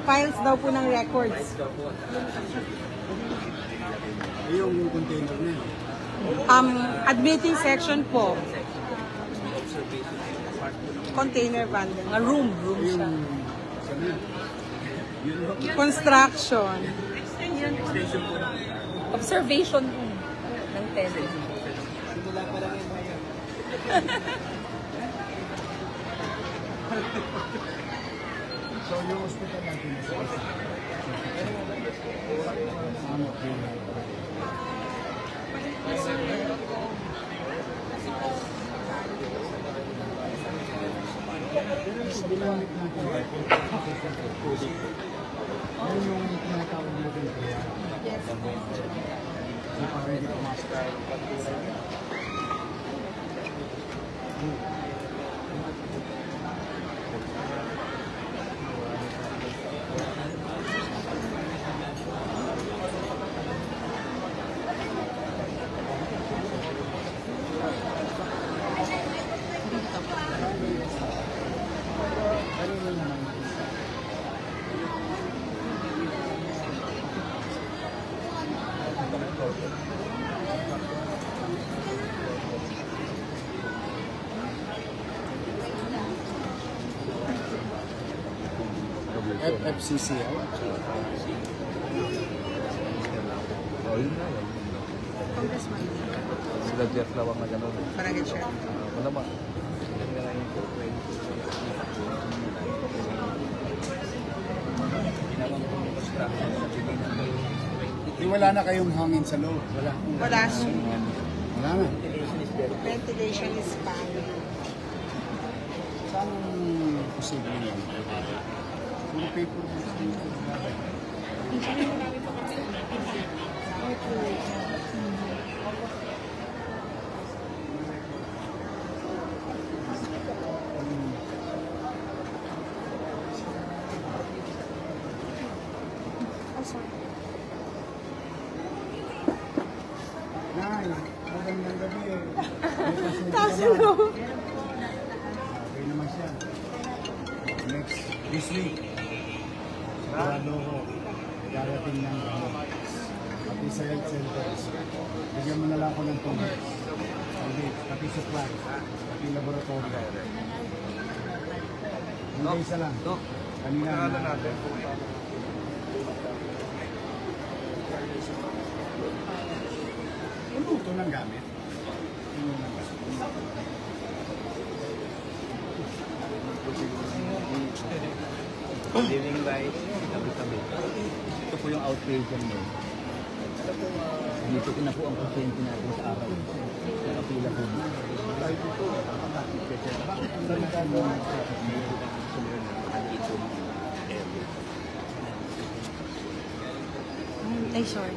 Files daw po ng records. Yung container na yun. Admitting section po. Container van. Room siya. Construction. Observation room ng tenant. Simula pa lang yung bayan. So yung hospital natin sa binamit natin yan yung tinatawag natin kaya so parang hindi pumasok FCC. Oh, yun na. Congressman. Sila Jeff Lawang na gano'n. Barangay Chair. Wala ba? Wala na kayong hangin sa loob. Wala. Wala siya. Wala na. Ventilation is fine. Saan posible yan? Yung paper mo. Nay, magandang gabi eh. Kasi no. Okay naman siya. This week, sigurado ko, darating ng pati sa health centers. Bigyan mo na lang ako ng tubig. Hindi, pati supply, pati laboratory. Hindi isa lang. Kanina na natin. Ano ito ng gamit? Living life, tabi-tabi. Ito po yung outpatient mo. Dito na po ang pasyente natin sa araw. Nakapila po. Ay, sorry.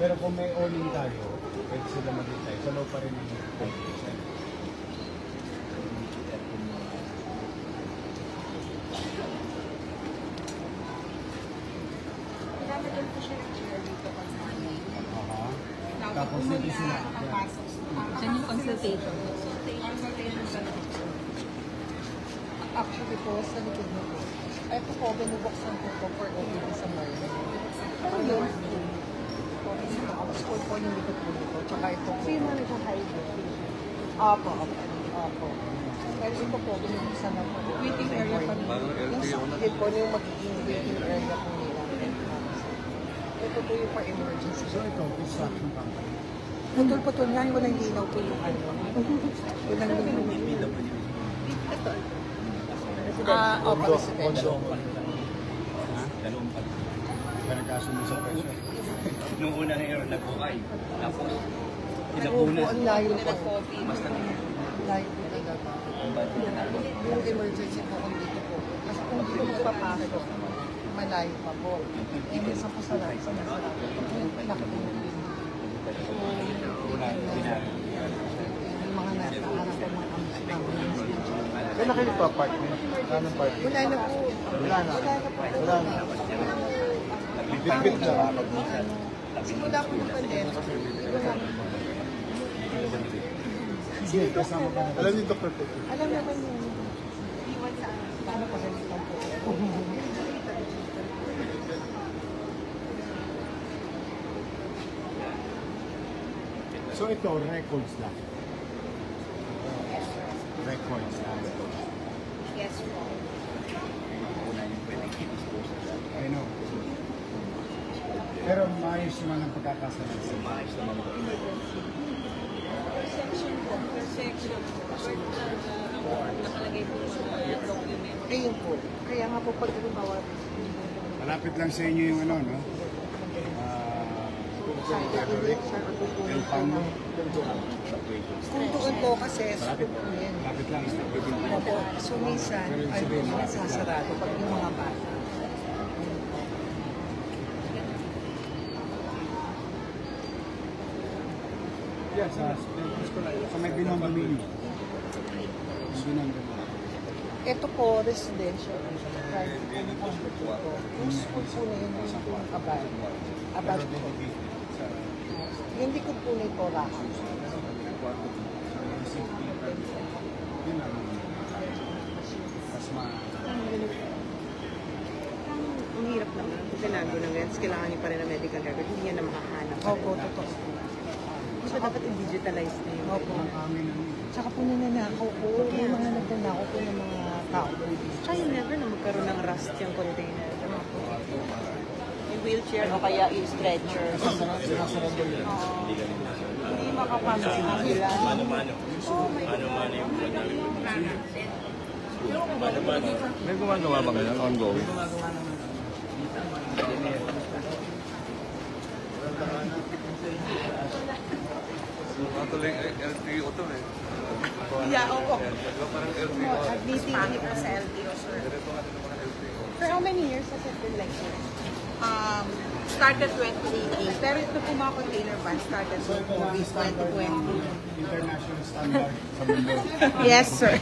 Pero kung may awning tayo, pwede sila mag-itay. Sa loob pa rin ang competition. Tapos hindi sila. Saan yung consultation? Actually po, sa likod na po. Ay po po, binubuksan po po for opening sa morning. Ano yun? School po yung likod po dito. Tsaka kwarto. So yung mga nagkakaibig. Opo, opo. Opo. Pero ito po, binubuksan na po. Waiting area pa rin. Yung sakit po, yung magiging waiting area po nila. Ito po yung for emergency. So ito, construction company. Putol-putol nga, walang linaw po yung ano. Walang linaw. Opo, residential. Ha? Dalawang pag. Nagkasundo sa presyo. Nung una na yun, nagbuhay. Tapos, Opo, kinapunan. ang layo po. Coffee. Basta na. Layo po talaga. Ang budget na natin. Yung emergency po kung dito po. Kasi kung dito po papasok, malayo pa po. Eh, minsan po sa lahat, sa masarap. Yung laki po yung pinto. So, yung mga nakaharap po mga ambulance. Kaya na kayo nagpa-apartment? Saan ang apartment? Wala na po. Wala na. Wala na. Bit-bit na. Simula po ng pandemic, wala na. Sige, kasama ka na. Alam niyo, Dr. Tete. Alam naman yun. Paano pa ganito lang po? So ito, records lang. Records lang. Yes po. Una yung pwedeng i-dispose na. I know. Pero maayos naman ang pagkakasalan sa Maayos naman ang Section po. Per section. Nakalagay po sa document. Ayun po. Kaya nga po pag halimbawa, Malapit lang sa inyo yung ano, no? Yung pang kung doon po kasi, Malapit. po yan. Malapit lang. Opo. So minsan, ay nasasarado pag yung mga bata. Yeah, sa may Binondo Mini. Binondo Mini. Ito po, residential. Private hospital po. Yung school po na yun, yung po yung abad. Abad po. Yung likod po na ito, rahan. Yun ang mas Ang hirap naman. Kasi nando ng ganyan, kailangan niya pa rin ng medical record. Hindi niya na makahanap. Opo, totoo. So, dapat i-digitalize na yun. Opo. ang amin ang Tsaka po nananakaw po. May mga nagnanakaw po ng mga tao po. Tsaka you never na magkaroon ng rust yung container. Yung wheelchair o kaya yung stretcher. Hindi makapasok sa kanila. May gumagawa ba kayo? Ongoing? Tuloy LTO to eh. Yeah, oo. Parang LTO. Admitting niyo po sa LTO, sir. For how many years has it been like this? Started 2018. Pero ito po mga container van started So ito na ang standard ng 2020. international standard sa mundo. Yes, sir.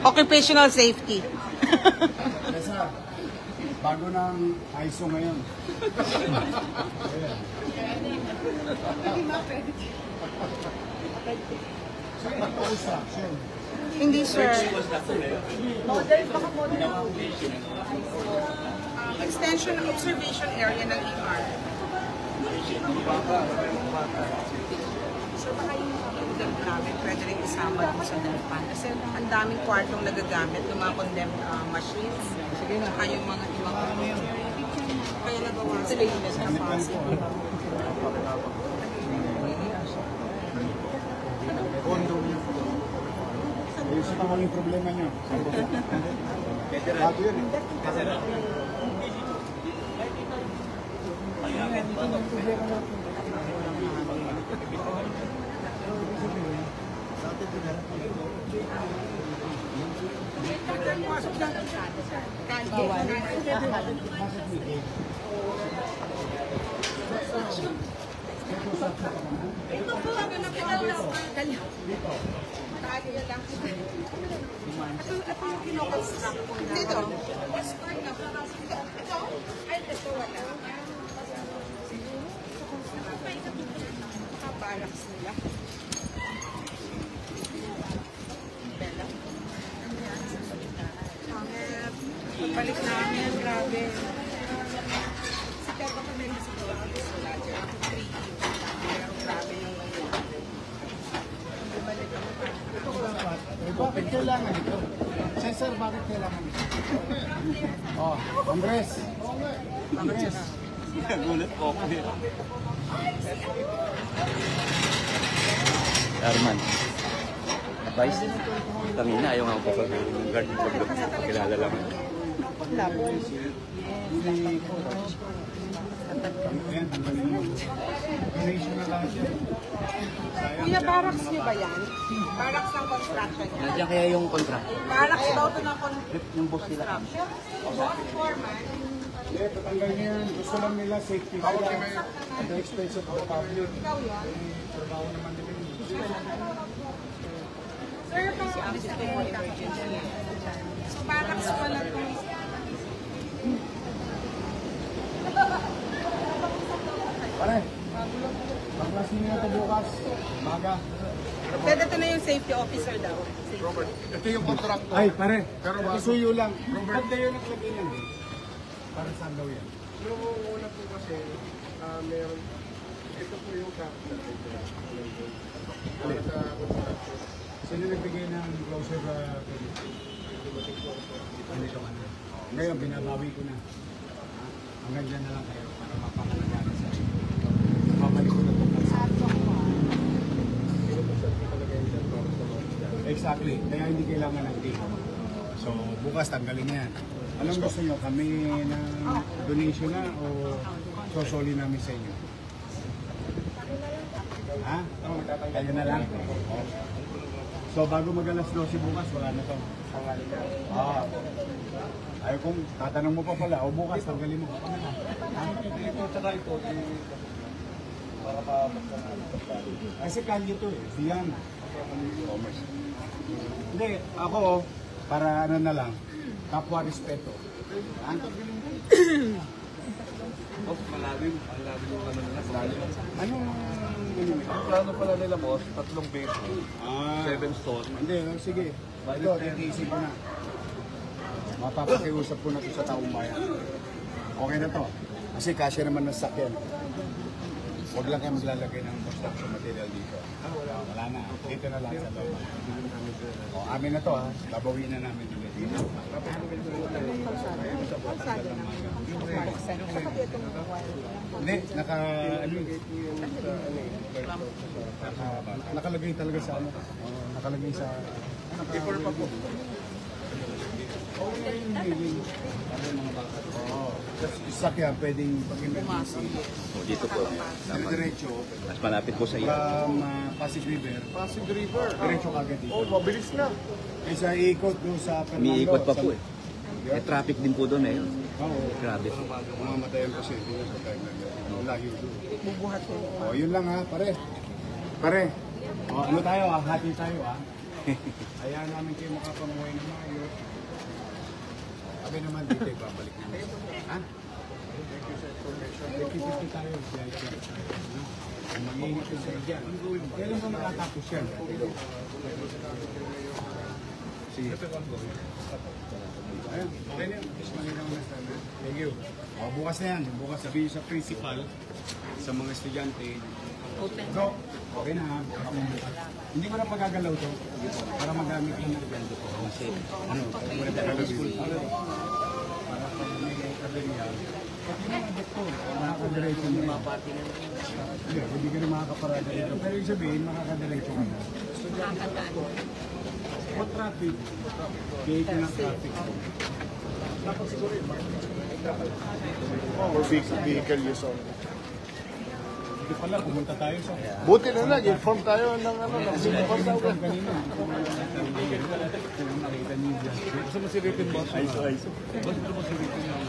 Occupational safety. Kesa, bago ng ISO ngayon. So ito construction. Hindi, sir. Extension ng observation area ng ER. So baka yung condemned namin, pwede rin isama dun sa DELPAN. Kasi ang daming kwartong nagagamit ng mga condemned machines. Sige na. Saka yung mga ibang kaya nagawa sila yung best na possible. Ayusin pa yung problema nyo. Bago yun eh. Dito. Balaks nila. Balik namin, grabe. Si Peppa kami sa gawa. Wala dyan. 3 pero grabe yung bakit kailangan ito? Cesar, bakit kailangan ito? Oh, Congress. Congress. Gulat po ako. Arman. Advice? Tangina, ayaw nga ako pag-guard pagkilala lang. Wala po. Ayan, tanggalin mo. Donation na lang siya. Kuya, barracks niyo ba yan? Barracks ng construction. Nandiyan kaya yung contract? Barracks daw ito ng Yung boss nila. Hindi, patanggal niya yan. Gusto lang nila safety sila. At the expense of the public. Trabaho naman nila yun. Sir, so barracks pala ito. Pare, baklas niyo ito bukas. Baga. Pwede ito na yung safety officer daw. Ito yung contract Ay, pare. Isuyo lang. Ba't na yun naglagay lang eh? Para saan daw yan? Yung una po kasi, meron, ito po yung capital. Para sa construction. Sino nagbigay ng closure ngayon, binabawi ko na. Hanggang dyan na lang kayo para mapapalagyan sa babalik ko na itong bansa. Exactly. Kaya hindi kailangan ng team. So, bukas tanggalin na yan. Anong gusto nyo? Kami ng donation na o sosoli namin sa inyo? Ha? Kayo na lang? So, bago mag-alas 12 bukas, wala na to. Ah. Ayaw kong tatanong mo pa pala, o bukas, tanggalin mo. Ito, tsaka ito. Para pa Kasi kalye to eh, diyan. Hindi, ako, para ano na lang, kapwa respeto. boss, malalim. Malalim yung ano nila. Anong Ang plano pala nila, boss, 3 basement, 7 stores. Hindi, sige. Ito, titiisin ko na. Mapapakiusap ko na ito sa taong bayan. Okay na to. Kasi kasya naman ng sakyan. Huwag lang kayo maglalagay ng construction material dito. Wala na. Dito na lang sa loob. O, amin na to ha. Babawin na namin ulit. Hindi, nakalagay talaga sa ano. Nakalagay sa... Paper pa po. Sakyan, pwedeng pag-emergency. Dito po. Diretso. Mas malapit po sa iyo. From Pasig River. Pasig River. Diretso kagad dito. Oh, mabilis na. Kaysa ikot doon sa Fernando. Umiikot pa po eh. May traffic din po doon eh. Oo. Grabe po. Mamamatayan kasi doon sa time na yun. Layo doon. Bubuhat ko. O, yun lang ha, pare. Pare. O, ano tayo ha? Hati tayo ha. Hayaan namin kayo makapamuhay ng maayos. Sabi naman dito, babalik namin. Ha? Thank you tayo. Mag-iingat yung sa'yo dyan. Kailan ba makatapos yan? Sige. Ayun, okay na yun. Malinaw na sa amin. Thank you. O, bukas na yan. Bukas sabihin sa principal, sa mga estudyante. Go. Okay na ha. Hindi ko na pagagalaw to para magamit yung evento ko. Kasi, ano, hindi ko na pagagalaw school. Para pag may kaberya, pati mga doktor, makakadiretso na yun. Hindi ka na makakaparada dito. Pero yung sabihin, makakadiretso ka na. O traffic, gate na ng traffic. Dapat siguro yung Or vehicle use only. Hindi pala, pumunta tayo sa... Buti na lang, inform tayo ng ano, ng sinipon daw. Kanina. Nakita niyo dyan. Gusto mo silipin, boss? Gusto mo silipin yung...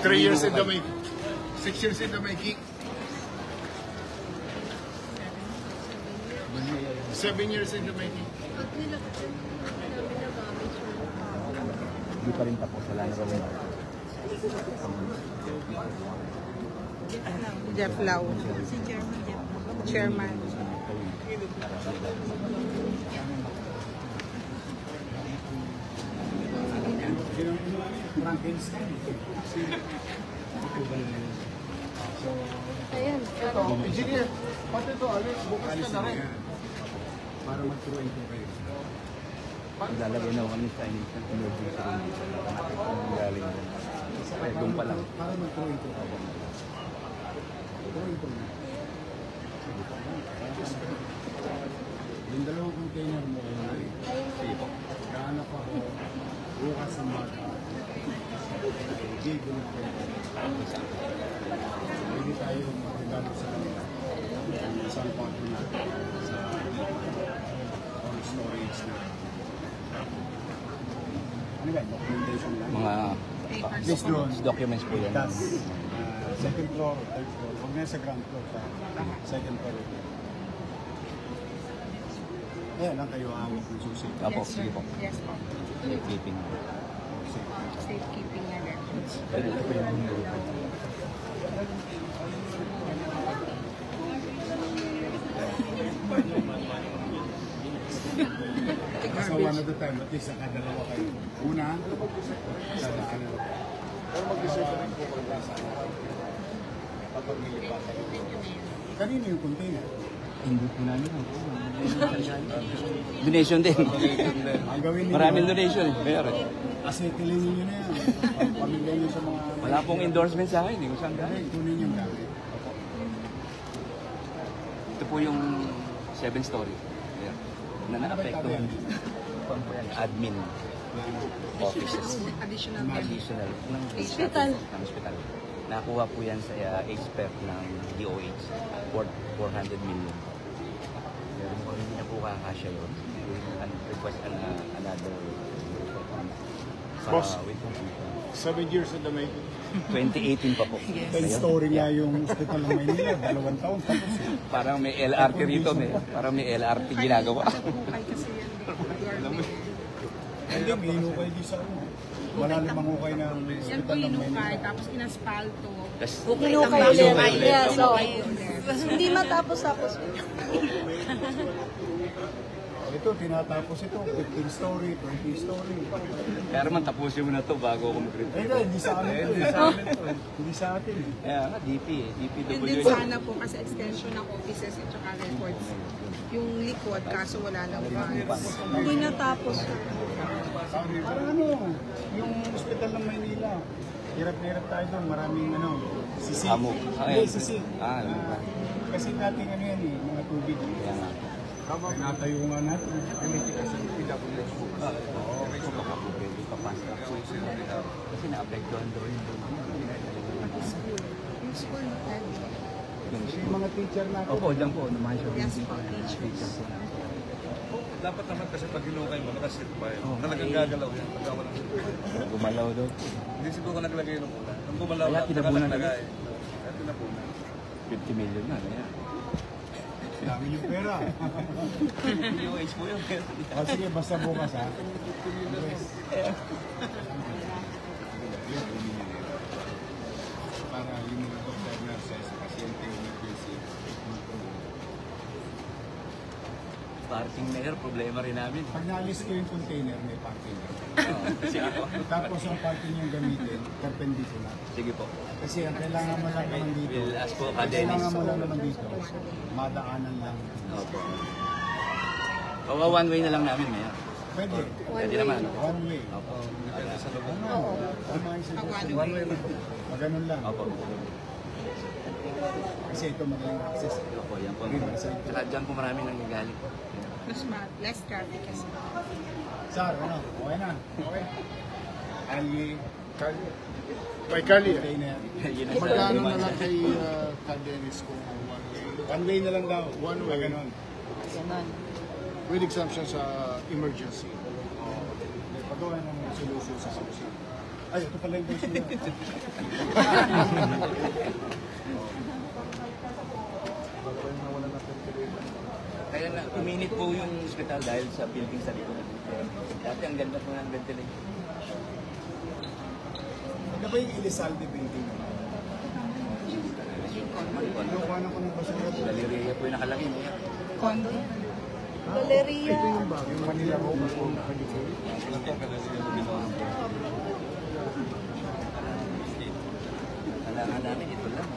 3 years in the making. 6 years in the making. 7 years in the making. Hindi pa rin tapos. Wala na rin. Jeff Lau. Chairman. Frankenstein. Ito, engineer. Pati ito, alis, bukas ka na rin. Para mag-turuan ko kayo. Lalagay na kami sa emergency room dito. Nakakapit kung galing doon. Kaya doon pa lang. Para mag-intro. Intro na. Yung dalawang container mo, kahanap ako, bukas ang bata. Hindi tayo mag-develop sa isang partner natin sa storage na. Ano ba? Documentation lang? Mga This drone. documents po yan. Tapos, second floor, third floor. Huwag na sa ground floor, sa second floor. Ayan lang kayo hawak ng susi. Apo, sige po. Yes po. Keeping. Safekeeping na records. Ito po yung So one at a time, at least nakadalawa kayo. Una, sa ano. Pero mag-reserve rin po kayo sa kapag nilipat kayo. Kanino yung container? hindi po namin. Donation din. Ang gawin ninyo, Maraming donation. Pero asetilin ninyo na yan. Pamigay nyo sa mga... wala pong endorsement sa akin. Kung saan galing. Kunin yung gamit. Ito po yung 7-story. Yeah. Na naapektuhan. Admin offices. Additional Additional. Ng Hospital. Ng hospital. Nakuha po yan sa expert ng DOH. 400 million. Pero hindi na po kakasya yun. Request another Boss. wait po. 7 years in the making. 2018 pa po. 10-story nga yung hospital ng Maynila. 2 taon. Tapos Parang may LRT rito. Parang may LRT ginagawa. Hukay kasi yan. hindi, may hinukay di sa ano. Malalim ang hukay ng Yan po hospital ng hinukay, Maynila. tapos inaspalto. Hinukay ulit. Yes, so, hindi matapos-tapos. Ito, tinatapos ito. 15-story, 20-story. Kaya naman tapusin mo na to bago ako mag-retire. Hindi sa amin ito. Hindi sa atin. Kaya nga, DP eh. Yun din DPWH. sana po kasi extension ng offices at saka records. Yung likod, kaso wala nang funds. Hindi natapos. Para ano, yung hospital ng Maynila. Hirap na hirap tayo doon. Maraming ano, sisi. Amo. Hindi, sisi. Ano ba? Kasi dating ano yan eh, mga tubig. Kaya nga. Natayo nga natin. Kasi PWH po. Oo, ito baka po pwede papasok. Kasi naapektuhan daw yung Yung school, Yung mga teacher natin. Opo, dyan po. Naman siya. yes po, teachers. Dapat naman kasi pag hinukay mo, nakasit pa yun. Oh. Talagang gagalaw yan. Pagka walang Gumalaw daw. hindi siguro naglagay ng una. Nung gumalaw Kaya na, tinapunan nakalagay. Kaya tinapunan. 50 million na. Kaya. Dami yung pera. DOH po yun. O sige, basta bukas ha. Para yung mga doctor nurses, pasyente, emergency. Parking na problema rin namin. Pag naalis ko yung container, may parking. Sige po. Tapos ang parking yung gamitin, perpendicular. Sige po. Kasi ang kailangan mo lang naman dito, We'll ask po ka, ang Dennis. kailangan mo lang naman dito, madaanan lang. Opo. Bawa one way na lang namin ngayon. Pwede. Pwede naman. One way. Opo. Sa loob. Ano? Tama yung suggestion. One way lang. Maganon lang. Opo. Kasi ito magaling access. Opo, yan po. Saka dyan po marami nangyagaling. Less traffic kasi. Sir, ano? Okay na? Okay. Ali, May Kali, container. Yun ang magkano na sa lang kay Dennis kung one way? One way na lang daw. One way. Maganon. With exemption sa emergency. Pagawa ng solution sa housing. Ay, ito pala yung version na. Kaya na, uminit po yung hospital dahil sa building sa likod. Dati ang ganda po ng ventilation. Ano ba yung Elizalde building? Lukuhanan ko ng basura. Galleria po yung nakalaki niya. Condo. Galeria. Yung Manila Home. Kailangan namin ito lang.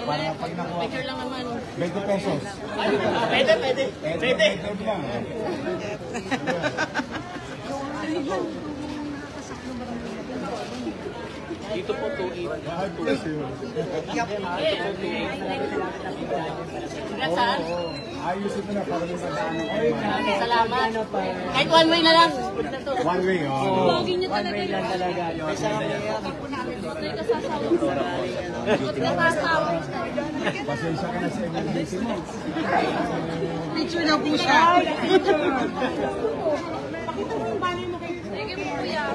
Para pag nakuha. Picture lang naman. 20 pesos. Pwede. Pwede lang. Dito po 2.8. Saan? Ayos ito na para sa daanan. Salamat. Kahit one way na lang. One way, oh. Pogi niyo talaga. One way lang talaga. Tutoy ka sasawa. Nakasawa. Pasensya ka na sa emergency mo. Picture na po siya. Sige po, kuya.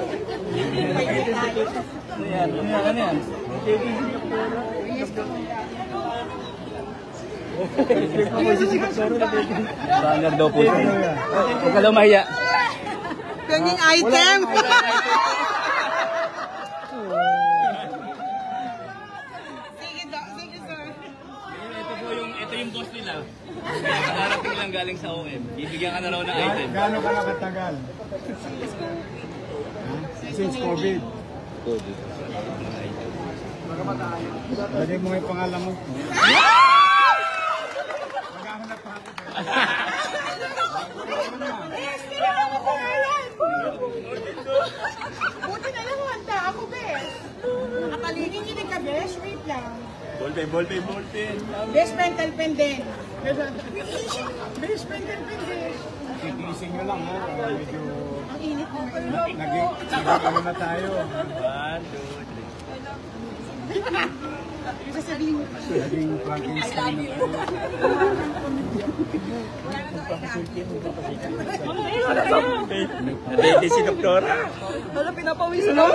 Ano yan? Banner daw po siya. Huwag ka daw mahiya. Penging item. Sige, sir. Ito yung boss nila. Nakarating lang galing sa OM. Bibigyan ka na raw ng item. Gaano ka nakatagal? Since COVID. Lagay mo yung pangalan mo. Maghahanap pa ako. Buti na lang handa ako, Bes. Nakapaligin yun ka, Bes. Wait lang. Ballpen. Bes, pentel pen din. Bes, pentel pen din. Titising nyo lang ha. Medyo Ang init mo. naging ano na tayo. 1, 2, 3. Sasabihin mo. Naging Frankenstein na tayo. Ready si Doktora. Wala, pinapawisan ako.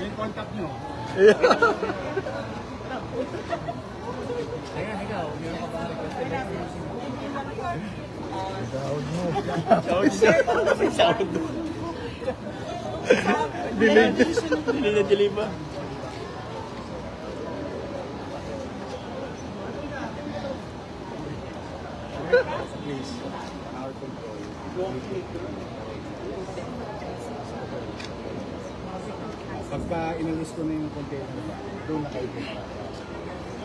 Yung contact nyo. Sahod mo. Delay ba? Please, our control. Pagka inalis ko na yung container ba, doon na kayo punta.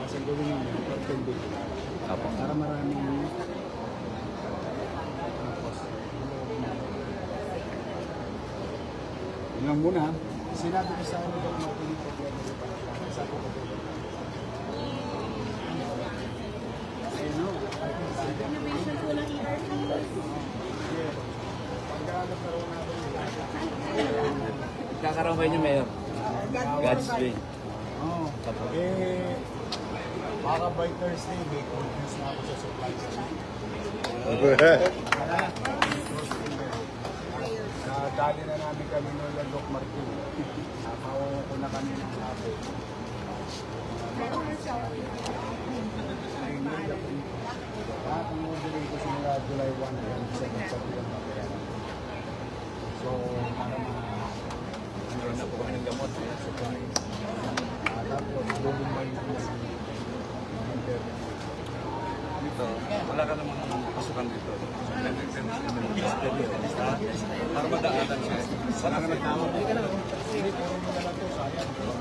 Kasi gawin nyo yung perpendicular. Para maraming yun lang muna. Sinabi ko sa ano kung mapinig problema sa pangkakas. Sa ako ko ito. I know. Innovation po ng ERP. Kakaroon kayo niyo, Mayor. God's way. Oo. Baka by Thursday, may confuse na ako sa supply chain. Nadali na namin kami noon ng Doc Martin. Nakawa ko na kami ng hapon. Lahat ng order ko simula July 1 hanggang 7 sa bilang material. So, para Meron na po kami ng gamot. supply. Tapos, bumubay na naman Dito, wala ka namang pasukan dito. Para madaanan siya. Wala ka nagtama. Hindi, puro mo na lang to. Sayang.